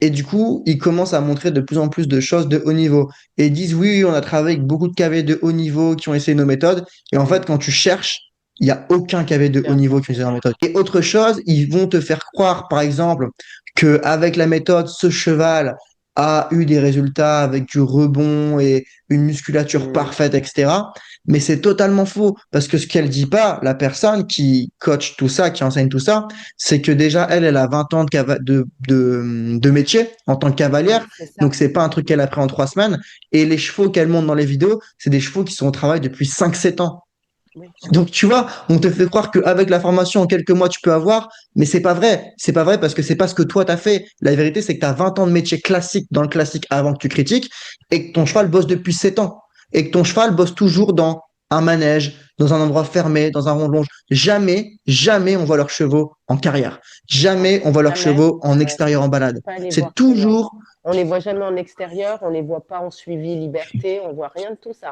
Et du coup, ils commencent à montrer de plus en plus de choses de haut niveau. Et ils disent, oui, on a travaillé avec beaucoup de KV de haut niveau qui ont essayé nos méthodes. Et en fait, quand tu cherches, il n'y a aucun KV de haut Bien. niveau qui a essayé nos méthodes. Et autre chose, ils vont te faire croire, par exemple, qu'avec la méthode, ce cheval a eu des résultats avec du rebond et une musculature Mm. parfaite, etc. Mais c'est totalement faux, parce que ce qu'elle dit pas, la personne qui coach tout ça, qui enseigne tout ça, c'est que déjà, elle a 20 ans de métier en tant que Oui, cavalière. c'est ça. Donc, c'est pas un truc qu'elle a pris en 3 semaines. Et les chevaux qu'elle monte dans les vidéos, c'est des chevaux qui sont au travail depuis 5 7 ans. Oui. Donc, tu vois, on te fait croire qu'avec la formation, en quelques mois, tu peux avoir, mais c'est pas vrai. C'est pas vrai parce que c'est pas ce que toi, t'as fait. La vérité, c'est que tu as 20 ans de métier classique dans le classique avant que tu critiques et que ton cheval bosse depuis 7 ans. Et que ton cheval bosse toujours dans un manège, dans un endroit fermé, dans un rond de longe. Jamais, jamais on voit leurs chevaux en carrière. Non, Jamais on voit leurs jamais. chevaux en Ouais. extérieur en On balade. peut pas les C'est voir très loin. toujours On les voit jamais en extérieur, on les voit pas en suivi liberté, on voit rien de tout ça.